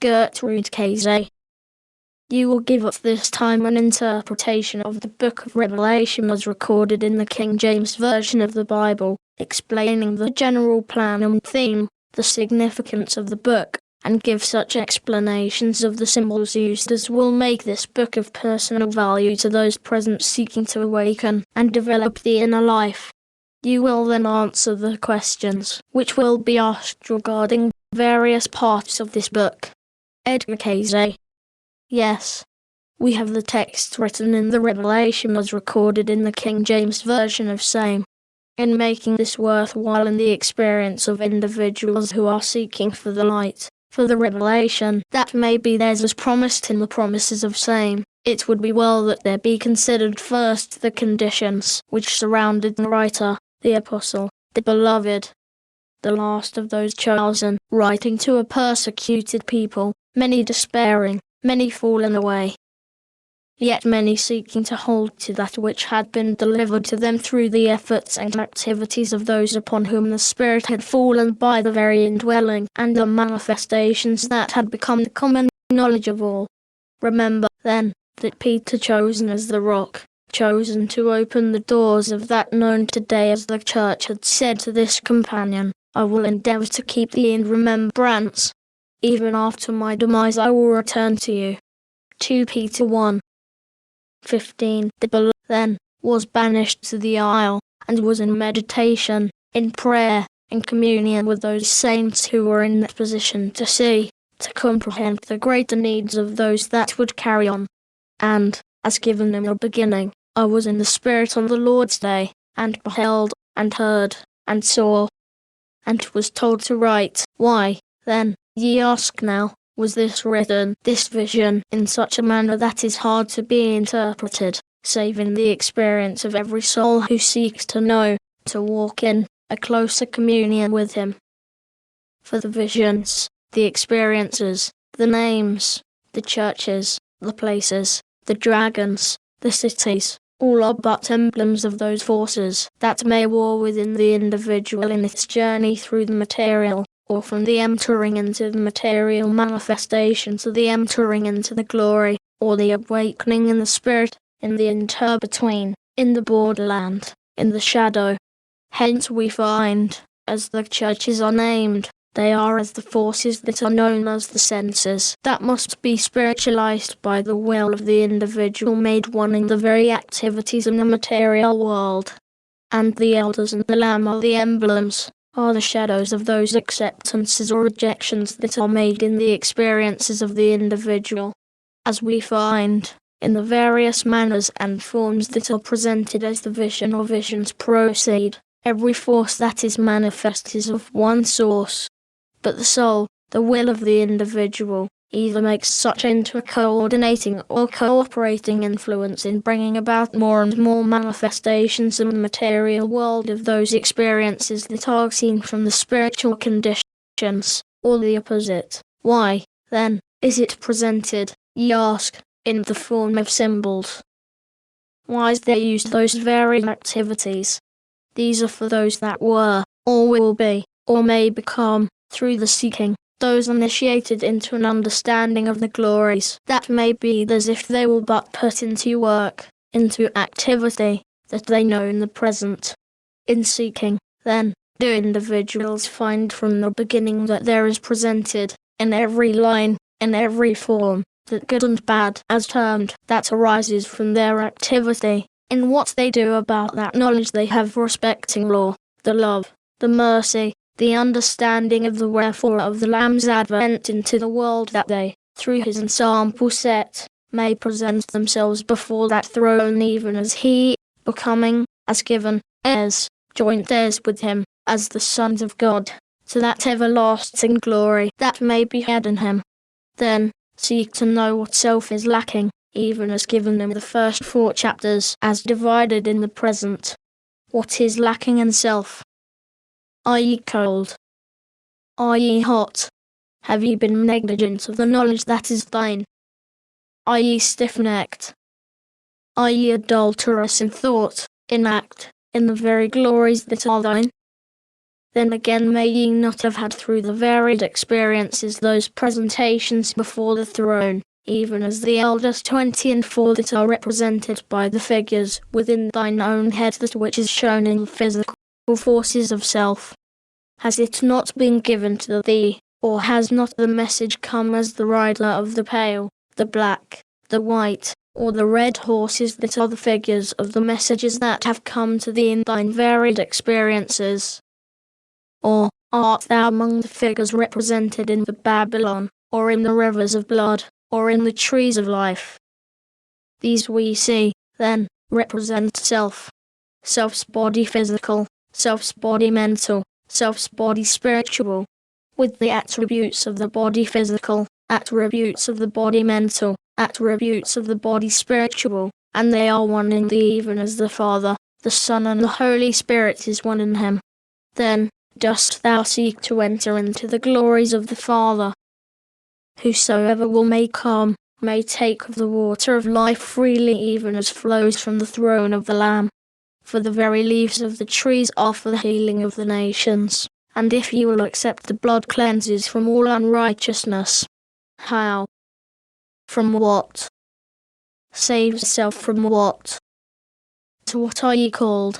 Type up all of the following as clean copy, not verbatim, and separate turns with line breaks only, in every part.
Edgar Cayce. You will give us this time an interpretation of the book of Revelation as recorded in the King James Version of the Bible, explaining the general plan and theme, the significance of the book, and give such explanations of the symbols used as will make this book of personal value to those present seeking to awaken and develop the inner life. You will then answer the questions which will be asked regarding various parts of this book. Edgar Cayce. Yes. We have the text written in the Revelation as recorded in the King James Version of same. In making this worthwhile in the experience of individuals who are seeking for the light, for the revelation that may be theirs as promised in the promises of same, it would be well that there be considered first the conditions which surrounded the writer, the apostle, the beloved, the last of those chosen, writing to a persecuted people, many despairing, many fallen away, yet many seeking to hold to that which had been delivered to them through the efforts and activities of those upon whom the Spirit had fallen by the very indwelling and the manifestations that had become the common knowledge of all. Remember, then, that Peter, chosen as the rock, chosen to open the doors of that known today as the church, had said to this companion, I will endeavour to keep thee in remembrance. Even after my demise I will return to you. 2 Peter 1:15. The beloved then was banished to the isle, and was in meditation, in prayer, in communion with those saints who were in that position to see, to comprehend the greater needs of those that would carry on. And, as given in the beginning, I was in the Spirit on the Lord's day, and beheld, and heard, and saw, and was told to write. Why, then, ye ask now, was this written, this vision, in such a manner that is hard to be interpreted, save in the experience of every soul who seeks to know, to walk in a closer communion with Him? For the visions, the experiences, the names, the churches, the places, the dragons, the cities, all are but emblems of those forces that may war within the individual in its journey through the material, or from the entering into the material manifestation to the entering into the glory, or the awakening in the spirit, in the inter-between, in the borderland, in the shadow. Hence we find, as the churches are named, they are as the forces that are known as the senses, that must be spiritualized by the will of the individual made one in the very activities in the material world. And the elders and the Lamb are the emblems, are the shadows of those acceptances or rejections that are made in the experiences of the individual. As we find, in the various manners and forms that are presented as the vision or visions proceed, every force that is manifest is of one source. But the soul, the will of the individual, either makes such into a coordinating or cooperating influence in bringing about more and more manifestations in the material world of those experiences that are seen from the spiritual conditions, or the opposite. Why, then, is it presented, ye ask, in the form of symbols? Why is there used those very activities? These are for those that were, or will be, or may become, through the seeking, those initiated into an understanding of the glories that may be as if they will but put into work, into activity, that they know in the present. In seeking, then, do individuals find from the beginning that there is presented, in every line, in every form, that good and bad, as termed, that arises from their activity, in what they do about that knowledge they have respecting law, the love, the mercy, the understanding of the wherefore of the Lamb's advent into the world, that they, through His ensample set, may present themselves before that throne even as He, becoming, as given, heirs, joint heirs with Him, as the sons of God, to that everlasting glory that may be had in Him. Then, seek to know what self is lacking, even as given in the first 4 chapters, as divided in the present. What is lacking in self? Are ye cold? Are ye hot? Have ye been negligent of the knowledge that is thine? Are ye stiff-necked? Are ye adulterous in thought, in act, in the very glories that are thine? Then again, may ye not have had through the varied experiences those presentations before the throne, even as the elders 20 and 4 that are represented by the figures within thine own head, that which is shown in the physical forces of self? Has it not been given to thee, or has not the message come as the rider of the pale, the black, the white, or the red horses that are the figures of the messages that have come to thee in thine varied experiences? Or art thou among the figures represented in the Babylon, or in the rivers of blood, or in the trees of life? These we see, then, represent self. Self's body physical, self's body mental, self's body spiritual, with the attributes of the body physical, attributes of the body mental, attributes of the body spiritual, and they are one in thee, even as the Father, the Son and the Holy Spirit is one in him. Then, dost thou seek to enter into the glories of the Father? Whosoever will may come, may take of the water of life freely, even as flows from the throne of the Lamb. For the very leaves of the trees are for the healing of the nations, and if you will accept the blood cleanses from all unrighteousness. How? From what? Saves self from what? To what are ye called?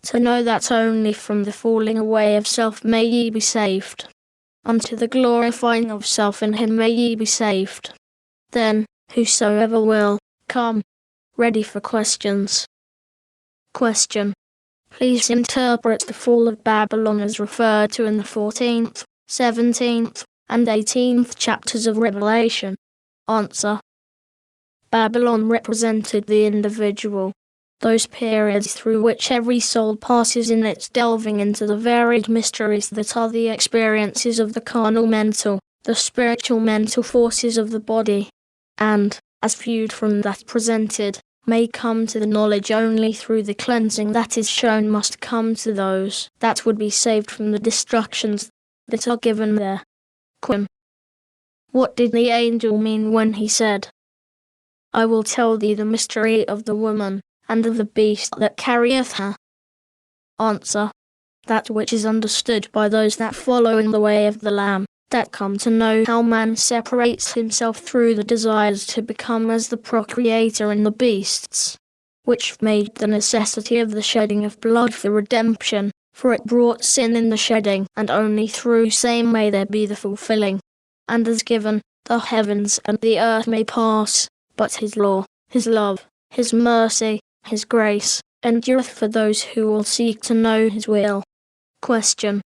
To know that only from the falling away of self may ye be saved. Unto the glorifying of self in him may ye be saved. Then, whosoever will, come. Ready for questions. Question. Please interpret the fall of Babylon as referred to in the 14th, 17th, and 18th chapters of Revelation. Answer. Babylon represented the individual, those periods through which every soul passes in its delving into the varied mysteries that are the experiences of the carnal mental, the spiritual mental forces of the body, and, as viewed from that presented, may come to the knowledge only through the cleansing that is shown must come to those that would be saved from the destructions that are given there. Quim. What did the angel mean when he said, I will tell thee the mystery of the woman, and of the beast that carrieth her? Answer. That which is understood by those that follow in the way of the Lamb, that come to know how man separates himself through the desires to become as the procreator in the beasts, which made the necessity of the shedding of blood for redemption, for it brought sin in the shedding, and only through same may there be the fulfilling. And as given, the heavens and the earth may pass, but his law, his love, his mercy, his grace, endureth for those who will seek to know his will. Question.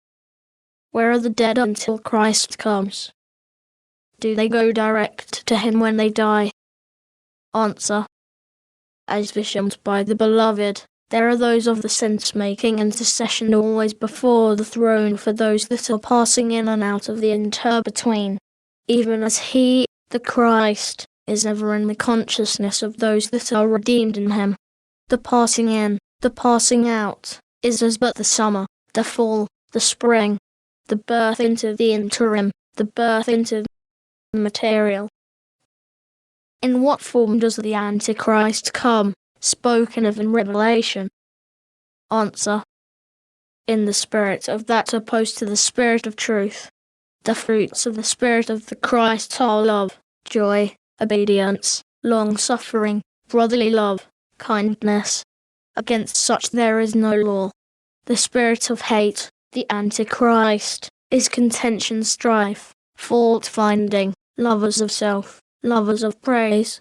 Where are the dead until Christ comes? Do they go direct to him when they die? Answer. As visioned by the Beloved, there are those of the sense-making intercession always before the throne for those that are passing in and out of the inter-between, even as he, the Christ, is ever in the consciousness of those that are redeemed in him. The passing in, the passing out, is as but the summer, the fall, the spring, the birth into the interim, the birth into the material. In what form does the Antichrist come, spoken of in Revelation? Answer. In the spirit of that opposed to the spirit of truth. The fruits of the Spirit of the Christ are love, joy, obedience, long-suffering, brotherly love, kindness. Against such there is no law. The spirit of hate, the Antichrist, is contention, strife, fault-finding, lovers of self, lovers of praise.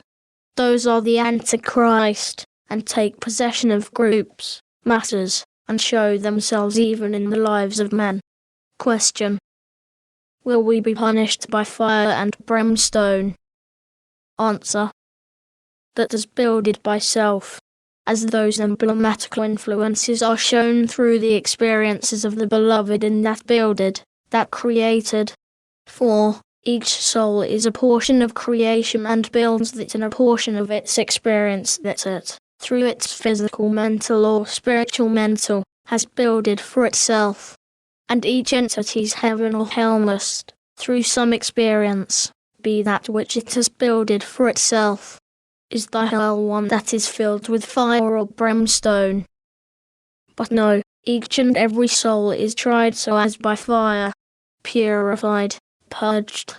Those are the Antichrist, and take possession of groups, masses, and show themselves even in the lives of men. Question. Will we be punished by fire and brimstone? Answer. That is builded by self, as those emblematical influences are shown through the experiences of the Beloved in that builded, that created. For each soul is a portion of creation and builds it in a portion of its experience that it, through its physical mental or spiritual mental, has builded for itself. And each entity's heaven or hell must, through some experience, be that which it has builded for itself. Is the hell one that is filled with fire or brimstone? But no, Each and every soul is tried so as by fire, purified, purged.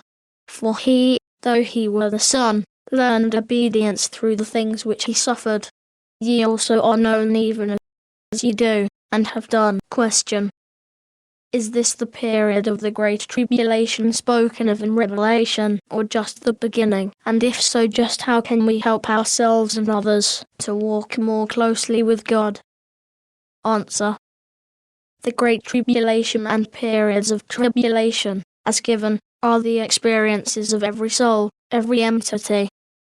For he, though he were the Son, learned obedience through the things which he suffered. Ye also are known even as ye do, and have done. Question. Is this the period of the Great Tribulation spoken of in Revelation, or just the beginning? And if so, just how can we help ourselves and others to walk more closely with God? Answer. The Great Tribulation and periods of tribulation, as given, are the experiences of every soul, every entity.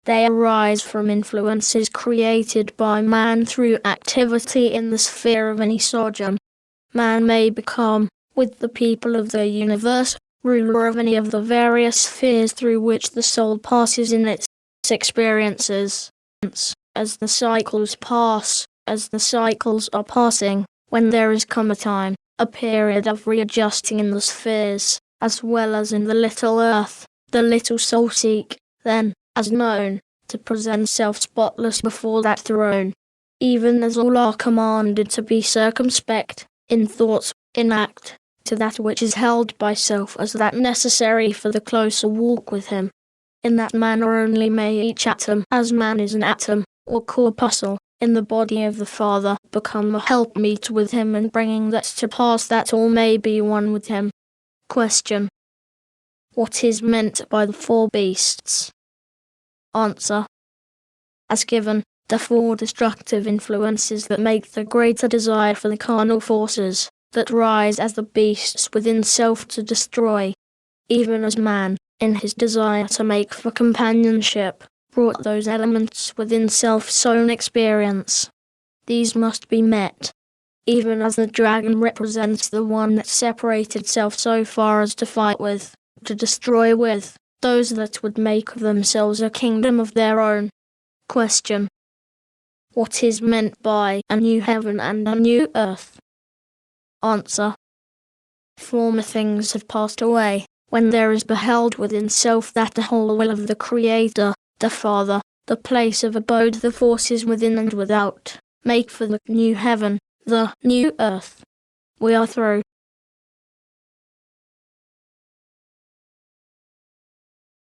They arise from influences created by man through activity in the sphere of any sojourn. Man may become, with the people of the universe, ruler of any of the various spheres through which the soul passes in its experiences. As the cycles pass, as the cycles are passing, when there is come a time, a period of readjusting in the spheres, as well as in the little earth, the little soul seek, then, as known, to present self spotless before that throne. Even as all are commanded to be circumspect, in thoughts, in act, to that which is held by self as that necessary for the closer walk with him. In that manner only may each atom, as man is an atom, or corpuscle, in the body of the Father, become a helpmeet with him in bringing that to pass that all may be one with him. Question. What is meant by the four beasts? Answer. As given, the four destructive influences that make the greater desire for the carnal forces, that rise as the beasts within self to destroy, even as man, in his desire to make for companionship, brought those elements within self-sown experience. These must be met, even as the dragon represents the one that separated self so far as to fight with, to destroy with, those that would make of themselves a kingdom of their own. Question. What is meant by a new heaven and a new earth? Answer. Former things have passed away, when there is beheld within self that the whole will of the Creator, the Father, the place of abode the forces within and without, make for the new heaven, the new earth. We are through,